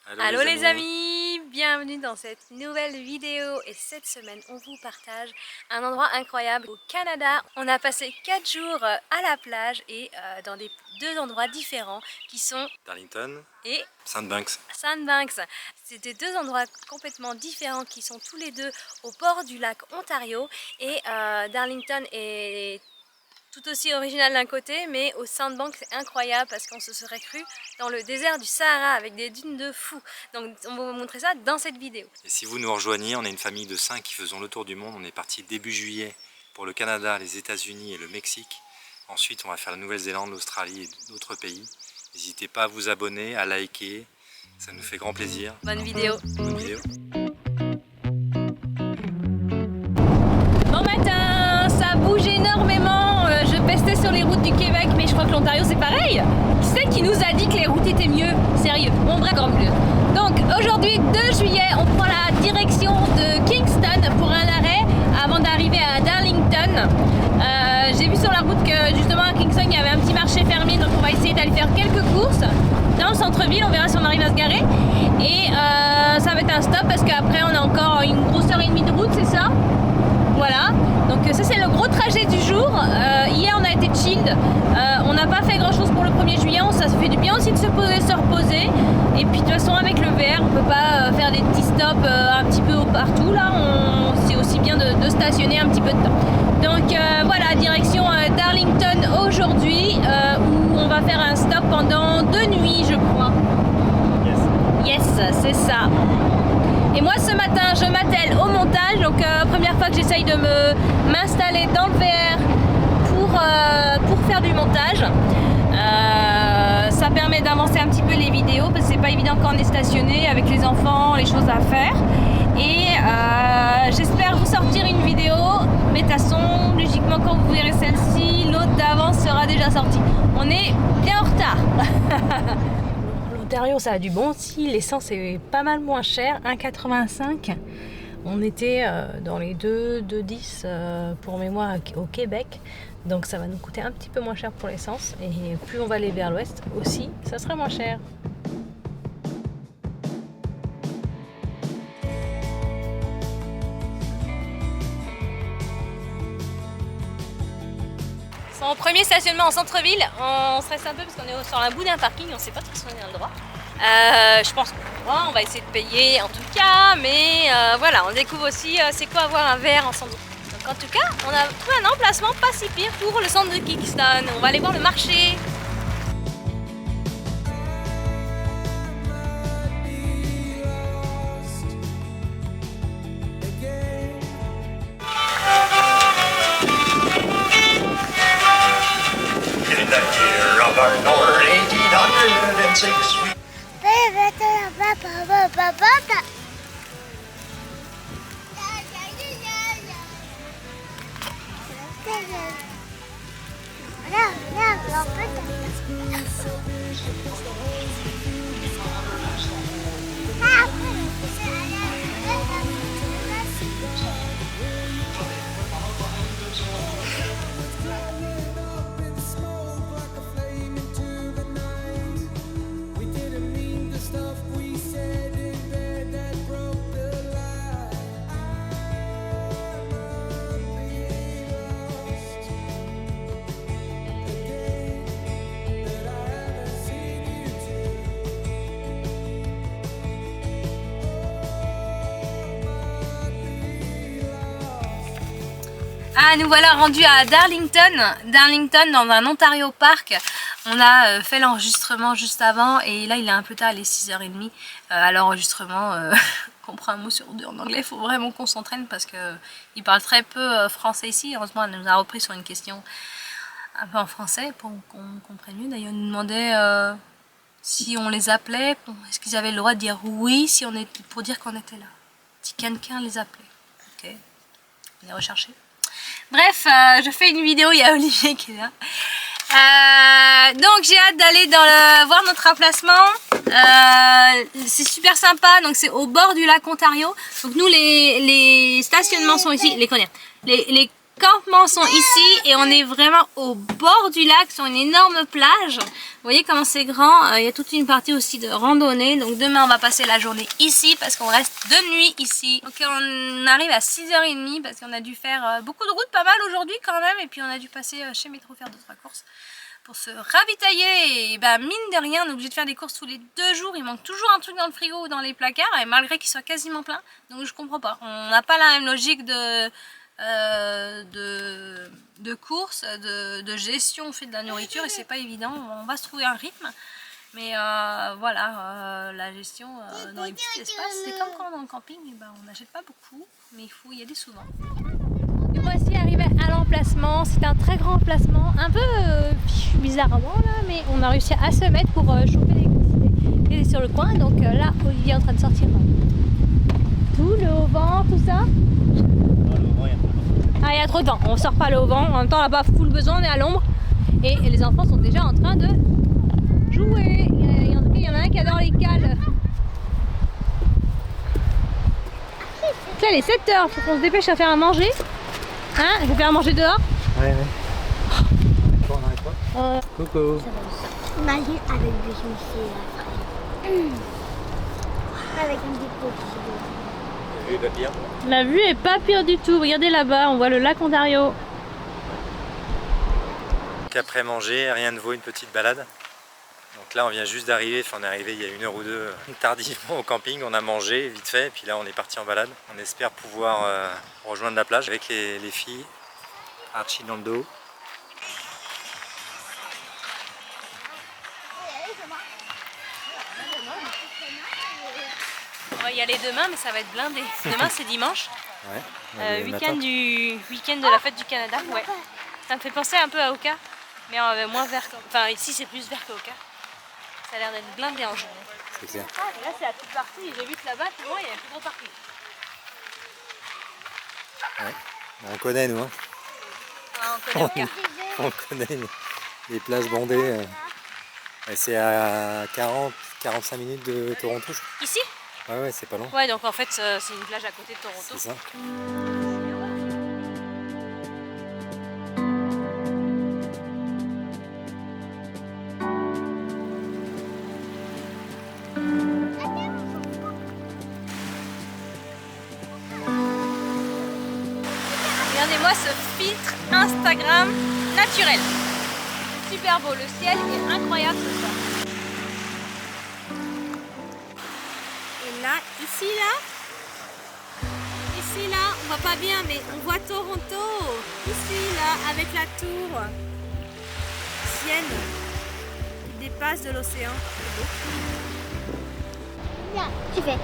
Allô les amis, bienvenue dans cette nouvelle vidéo et cette semaine on vous partage un endroit incroyable au Canada. On a passé 4 jours à la plage et dans deux endroits différents qui sont Darlington et Sandbanks. Sandbanks. C'était deux endroits complètement différents qui sont tous les deux au bord du lac Ontario et Darlington est tout aussi original d'un côté, mais au Sandbanks c'est incroyable parce qu'on se serait cru dans le désert du Sahara avec des dunes de fou. Donc on va vous montrer ça dans cette vidéo. Et si vous nous rejoignez, on est une famille de 5 qui faisons le tour du monde. On est parti début juillet pour le Canada, les États-Unis et le Mexique. Ensuite on va faire la Nouvelle-Zélande, l'Australie et d'autres pays. N'hésitez pas à vous abonner, à liker, ça nous fait grand plaisir. Bonne vidéo. Bonne vidéo. Bon matin, ça bouge énormément. Je pestais sur les routes du Québec, mais je crois que l'Ontario c'est pareil. Qui c'est qui nous a dit que les routes étaient mieux? Sérieux, bon bref, encore mieux. Donc aujourd'hui 2 juillet, on prend la direction de Kingston pour un arrêt avant d'arriver à Darlington. J'ai vu sur la route que justement à Kingston il y avait un petit marché fermé, donc on va essayer d'aller faire quelques courses dans le centre-ville. On verra si on arrive à se garer. Et ça va être un stop parce qu'après on a encore une grosse heure et demie de route, c'est ça? Voilà, donc ça c'est le gros trajet du jour. Hier on a été chilled, on n'a pas fait grand chose pour le 1er juillet, ça se fait du bien aussi de se poser, se reposer. Et puis de toute façon avec le VR on peut pas faire des petits stops un petit peu partout là, c'est aussi bien de stationner un petit peu de temps. Donc voilà, direction Darlington aujourd'hui où on va faire un stop pendant 2 nuits je crois. Yes, c'est ça. Et moi ce matin je m'attelle au montage, donc première fois que j'essaye de m'installer dans le VR pour faire du montage. Ça permet d'avancer un petit peu les vidéos parce que c'est pas évident quand on est stationné avec les enfants, les choses à faire. Et j'espère vous sortir une vidéo, mais de toute façon logiquement quand vous verrez celle-ci, l'autre d'avance sera déjà sortie. On est bien en retard. L'Ontario ça a du bon si, l'essence est pas mal moins cher, 1,85. On était dans les 2,10 pour mémoire au Québec, donc ça va nous coûter un petit peu moins cher pour l'essence et plus on va aller vers l'ouest aussi, ça sera moins cher. Son premier stationnement en centre-ville, on stresse un peu parce qu'on est sur un bout d'un parking, on ne sait pas trop si on est dans le droit. Je pense qu'on on va essayer de payer en tout cas, mais voilà, on découvre aussi c'est quoi avoir un verre en centre. Donc en tout cas, on a trouvé un emplacement pas si pire pour le centre de Kingston. On va aller voir le marché. Ah, nous voilà rendus à Darlington dans un Ontario Park. On a fait l'enregistrement juste avant et là il est un peu tard, il est 6h30 à l'enregistrement. Comprend un mot sur 2 en anglais, il faut vraiment qu'on s'entraîne parce qu'il parle très peu français ici. Heureusement elle nous a repris sur une question un peu en français pour qu'on comprenne mieux. D'ailleurs il nous demandait si on les appelait, est-ce qu'ils avaient le droit de dire oui si on était, pour dire qu'on était là. Si quelqu'un les appelait. Ok, on est recherché. Bref, je fais une vidéo, il y a Olivier qui est là. Donc j'ai hâte d'aller voir notre emplacement. C'est super sympa, donc c'est au bord du lac Ontario. Donc nous les stationnements sont ici, les campements sont ici et on est vraiment au bord du lac sur une énorme plage. Vous voyez comment c'est grand, il y a toute une partie aussi de randonnée. Donc demain on va passer la journée ici parce qu'on reste de nuit ici. Donc on arrive à 6h30 parce qu'on a dû faire beaucoup de routes, pas mal aujourd'hui quand même. Et puis on a dû passer chez Métro faire 2-3 courses pour se ravitailler. Et bah mine de rien on est obligé de faire des courses tous les 2 jours. Il manque toujours un truc dans le frigo ou dans les placards et malgré qu'il soit quasiment plein. Donc je comprends pas, on n'a pas la même logique de course, de gestion au fait de la nourriture et c'est pas évident, on va se trouver un rythme mais voilà, la gestion dans les petits espaces c'est comme quand on est en camping, on n'achète pas beaucoup mais il faut y aller souvent. Et voici arrivé à l'emplacement, c'est un très grand emplacement, un peu bizarrement là, mais on a réussi à se mettre pour choper l'électricité qui est sur le coin. Donc là Olivier est en train de sortir tout le haut vent, tout ça. Ah, il y a trop de vent, on sort pas le haut vent, en même temps là-bas full besoin, on est à l'ombre et les enfants sont déjà en train de jouer. En tout cas il y en a un qui adore les cales. Là il est 7h, faut qu'on se dépêche à faire à manger. Hein, je vais faire à manger dehors. Ouais. On n'arrête pas. Coucou. Imagine avec des chaussures avec un dépôt. La vue est pas pire. La vue est pas pire du tout, regardez là-bas, on voit le lac Ontario. Après manger, rien ne vaut une petite balade. Donc là on vient juste d'arriver, on est arrivé il y a 1 heure ou 2 tardivement au camping, on a mangé vite fait et puis là on est parti en balade. On espère pouvoir rejoindre la plage avec les filles, Archie dans le dos. On va y aller demain mais ça va être blindé. Demain c'est dimanche, Ouais, week-end de la fête du Canada. Ouais. Ça me fait penser un peu à Oka, mais moins vert. Enfin ici c'est plus vert qu'à Oka. Ça a l'air d'être blindé en journée. C'est clair. Ah, et là c'est la petite partie, j'ai vu que là-bas, plus loin, il y a un plus gros parking. Ouais. On connaît nous. Hein. Ah, on connaît Oka. On connaît les plages bondées. C'est à 40-45 minutes de Toronto, je crois. Ici? Ouais, c'est pas long. Ouais, donc en fait c'est une plage à côté de Toronto. C'est ça. Regardez-moi ce filtre Instagram naturel. Super beau, le ciel est incroyable ce soir. Et là, ici là, on voit pas bien mais on voit Toronto. Ici là, avec la tour Sienne qui dépasse de l'océan. Là, tu fais.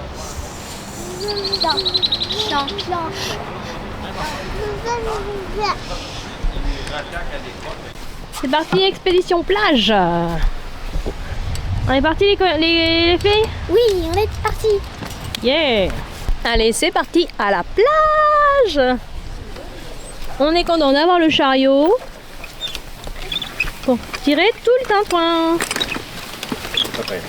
C'est parti, expédition plage. On est parti les filles? Oui, on est parti. Yeah. Allez, c'est parti à la plage. On est content d'avoir le chariot pour tirer tout le tintouin. Après.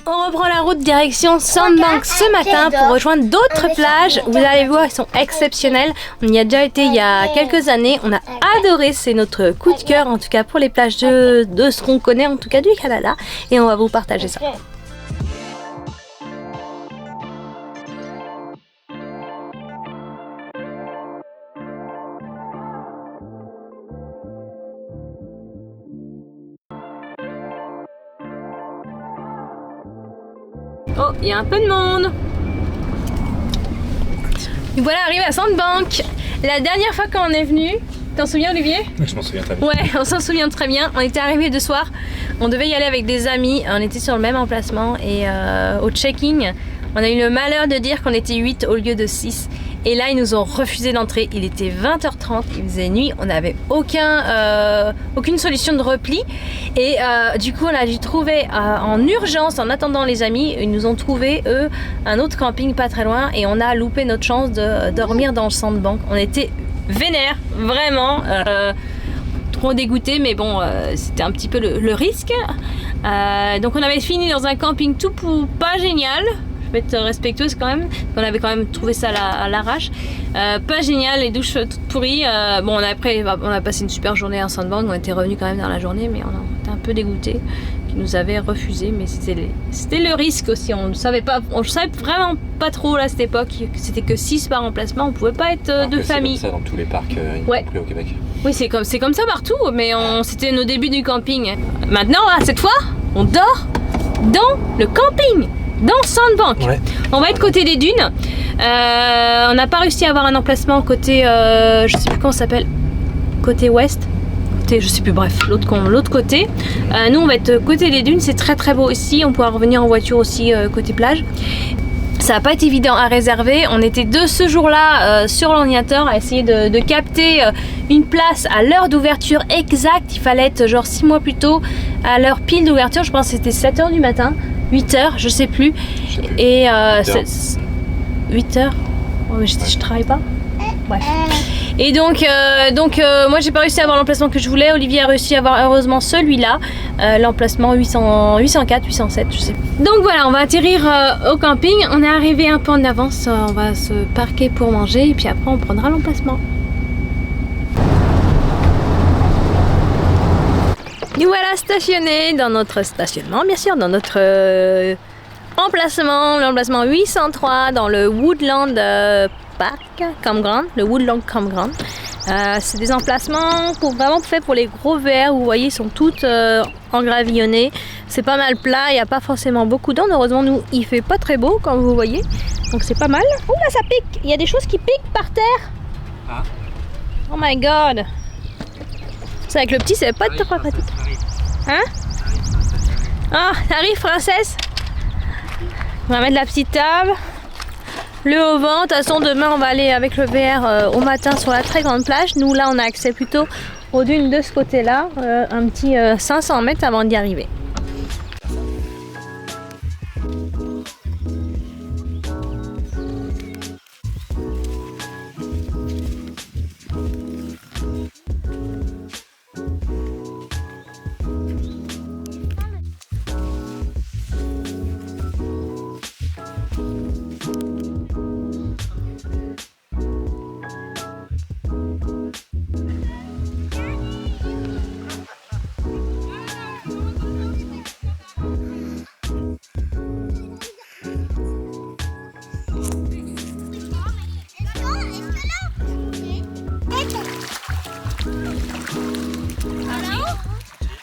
On reprend la route direction Sandbank ce matin pour rejoindre d'autres plages. Vous allez voir, elles sont exceptionnelles. On y a déjà été il y a quelques années. On a adoré, c'est notre coup de cœur en tout cas pour les plages de ce qu'on connaît en tout cas du Canada. Et on va vous partager ça. Oh, il y a un peu de monde. Nous voilà arrivés à Sandbank. La dernière fois quand on est venu, t'en souviens Olivier? Je m'en souviens très bien. Ouais, on s'en souvient très bien. On était arrivés de soir. On devait y aller avec des amis. On était sur le même emplacement et au check-in, on a eu le malheur de dire qu'on était 8 au lieu de 6. Et là, ils nous ont refusé d'entrer. Il était 20h30, il faisait nuit, on n'avait aucune solution de repli. Et du coup, on a dû trouver en urgence, en attendant les amis, ils nous ont trouvé, eux, un autre camping pas très loin. Et on a loupé notre chance de dormir dans le sandbank. On était vénère, vraiment. Trop dégoûté, mais bon, c'était un petit peu le risque. Donc on avait fini dans un camping tout pas génial. Je vais être respectueuse quand même. On avait quand même trouvé ça à l'arrache. Pas génial, les douches toutes pourries. Bon, on a passé une super journée en sandbank. On était revenus quand même dans la journée, mais on était un peu dégoûtés qu'ils nous avaient refusé. Mais c'était le risque aussi. On ne savait vraiment pas trop là, à cette époque. C'était que 6 par emplacement. On pouvait pas être de famille. C'est comme ça dans tous les parcs au Québec. Oui, c'est comme ça partout, mais c'était nos débuts du camping. Maintenant, cette fois, on dort dans le camping, dans Sandbank. Ouais. On va être côté des dunes. On n'a pas réussi à avoir un emplacement côté, je sais plus comment ça s'appelle, côté ouest. Côté, je sais plus, bref, l'autre côté. Nous, on va être côté des dunes, c'est très très beau ici. On pourra revenir en voiture aussi côté plage. Ça n'a pas été évident à réserver. On était ce jour-là sur l'ordinateur à essayer de capter une place à l'heure d'ouverture exacte. Il fallait être genre 6 mois plus tôt à l'heure pile d'ouverture. Je pense que c'était 7h du matin, 8h, je sais plus. Et 8h. Oh, mais je travaille pas. Bref. Et donc moi j'ai pas réussi à avoir l'emplacement que je voulais. Olivier a réussi à avoir heureusement celui-là, l'emplacement 804, 807, je sais pas. Donc voilà, on va atterrir au camping. On est arrivé un peu en avance, on va se parquer pour manger et puis après on prendra l'emplacement. Nous voilà stationnés dans notre stationnement, bien sûr, dans notre l'emplacement 803 dans le Woodland Park Campground, le Woodland Campground. C'est des emplacements vraiment faits pour les gros VR. Vous voyez, ils sont toutes engravillonnés. C'est pas mal plat, il n'y a pas forcément beaucoup d'ondes. Heureusement, nous, il fait pas très beau, comme vous voyez. Donc c'est pas mal. Oh là, ça pique. Il y a des choses qui piquent par terre. Ah. Oh my god. C'est avec le petit, c'est pas très pratique. Hein? Ah, t'arrives, princesse? On va mettre la petite table. Le haut vent, de toute façon demain on va aller avec le VR au matin sur la très grande plage. Nous là on a accès plutôt aux dunes de ce côté là, un petit 500 mètres avant d'y arriver.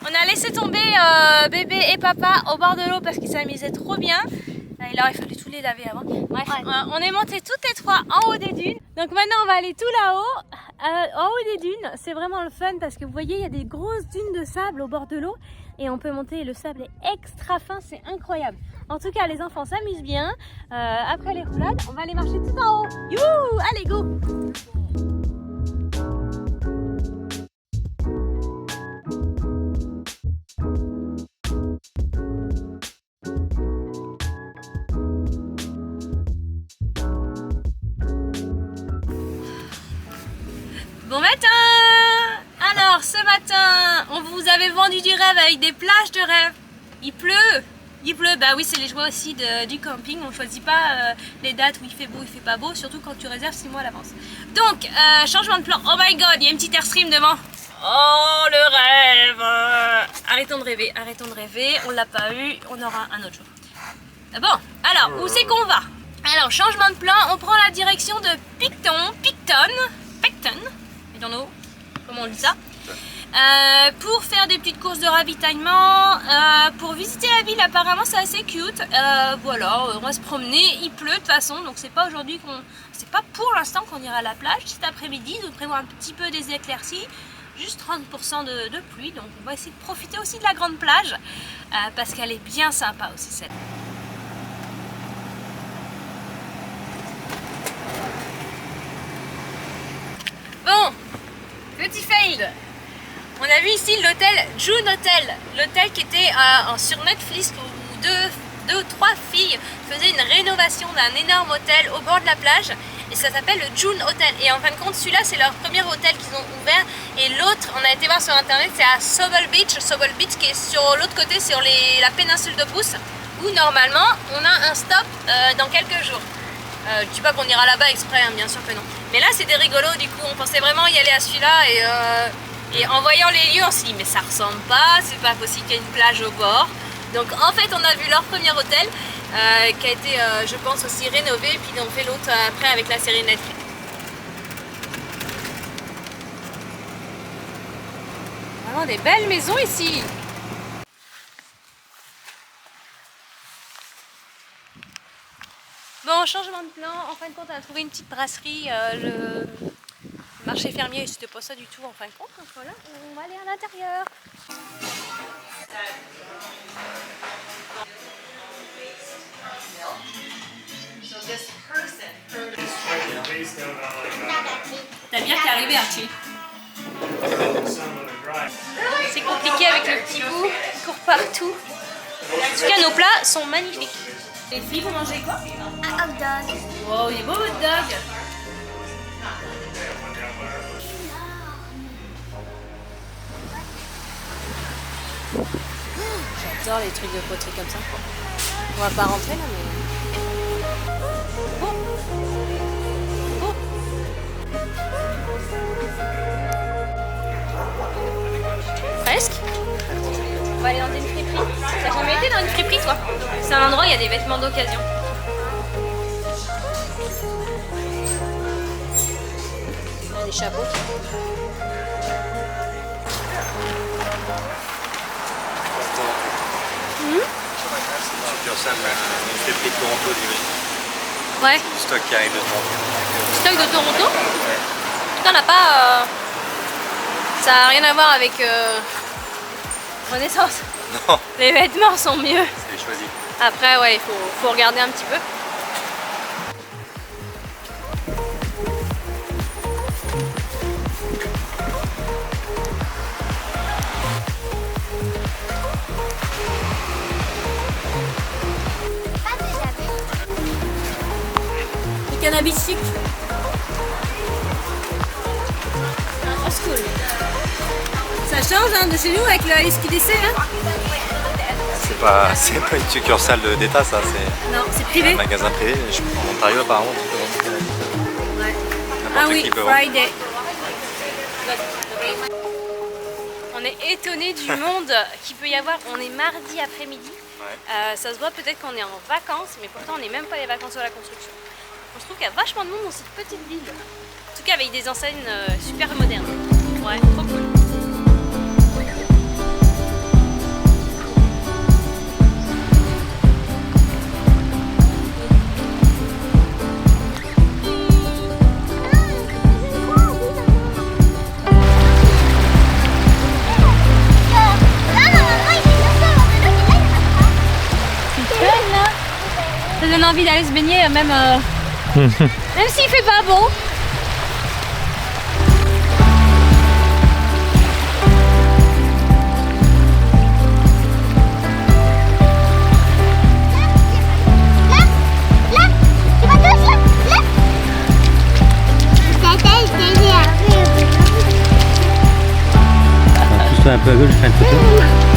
On a laissé tomber bébé et papa au bord de l'eau parce qu'ils s'amusaient trop bien. Il aurait fallu tous les laver avant. Bref, on est monté toutes les trois en haut des dunes. Donc maintenant on va aller tout là-haut, en haut des dunes. C'est vraiment le fun parce que vous voyez il y a des grosses dunes de sable au bord de l'eau. Et on peut monter, le sable est extra fin, c'est incroyable. En tout cas les enfants s'amusent bien. Après les roulades, on va aller marcher tout en haut. Youhou, allez go! Bon matin! Alors ce matin, on vous avait vendu du rêve avec des plages de rêve. Il pleut, bah oui c'est les joies aussi du camping, on choisit pas les dates où il fait beau, il fait pas beau, surtout quand tu réserves 6 mois à l'avance. Donc, changement de plan, oh my god, il y a une petite airstream devant. Oh le rêve! Arrêtons de rêver, on l'a pas eu, on aura un autre jour. Bon, alors, où c'est qu'on va? Alors, changement de plan, on prend la direction de Picton, I don't know comment on dit ça, pour faire des petites courses de ravitaillement, pour visiter la ville. Apparemment c'est assez cute. Voilà, on va se promener, il pleut de toute façon, donc c'est pas aujourd'hui c'est pas pour l'instant qu'on ira à la plage. Cet après-midi nous prévoit un petit peu des éclaircies, juste 30% de pluie, donc on va essayer de profiter aussi de la grande plage parce qu'elle est bien sympa aussi cette. petit fail. On a vu ici l'hôtel June Hotel, l'hôtel qui était sur Netflix où deux ou trois filles faisaient une rénovation d'un énorme hôtel au bord de la plage et ça s'appelle le June Hotel. Et en fin de compte, celui-là c'est leur premier hôtel qu'ils ont ouvert et l'autre, on a été voir sur internet, c'est à Sobol Beach qui est sur l'autre côté, sur la péninsule de Bruce, où normalement on a un stop dans quelques jours. Je dis pas qu'on ira là-bas exprès, hein, bien sûr que non. Mais là c'était rigolo, du coup on pensait vraiment y aller à celui-là et en voyant les lieux on s'est dit mais ça ressemble pas, c'est pas possible qu'il y ait une plage au bord. Donc en fait on a vu leur premier hôtel qui a été je pense aussi rénové, puis on fait l'autre après avec la série Netflix. Vraiment des belles maisons ici. Bon, changement de plan, en fin de compte on a trouvé une petite brasserie, le marché fermier, c'était pas ça du tout en fin de compte, donc voilà, on va aller à l'intérieur. Ta bière qui est arrivée, Archie. C'est compliqué avec le petit bout qui court partout. En tout cas, nos plats sont magnifiques. Les filles, vous mangez quoi? Un hot dog. Wow, il est beau votre dog. J'adore les trucs de poterie comme ça. On va pas rentrer là, mais... Oh. Oh. Presque. On va aller dans une friperie. T'as jamais été dans une friperie, toi? C'est un endroit où il y a des vêtements d'occasion. Il y a des chapeaux. Succursale, une friperie de Toronto, du Ouais. stock qui arrive de Toronto. Stock de Toronto? Putain, on n'a pas... Ça n'a rien à voir avec Renaissance. Non, Les vêtements sont mieux. c'est choisi. Après, ouais, il faut regarder un petit peu. Le cannabis chic. C'est cool. Ça change hein, de chez nous avec le SQDC. Hein. C'est pas une succursale d'État, ça, c'est Non, c'est privé. un magasin privé. En Ontario, apparemment, tu peux vendre Ouais. n'importe Ah oui, qui peut vendre. Friday. On est étonné du monde qu'il peut y avoir. On est mardi après-midi. Ouais. Ça se voit peut-être qu'on est en vacances, mais pourtant on n'est même pas les vacances de la construction. Je trouve qu'il y a vachement de monde dans cette petite ville. En tout cas avec des enseignes super modernes. Ouais, trop cool. Ça donne envie d'aller se baigner même, même s'il fait pas beau. Pousse-toi un peu à gauche, je fais une photo.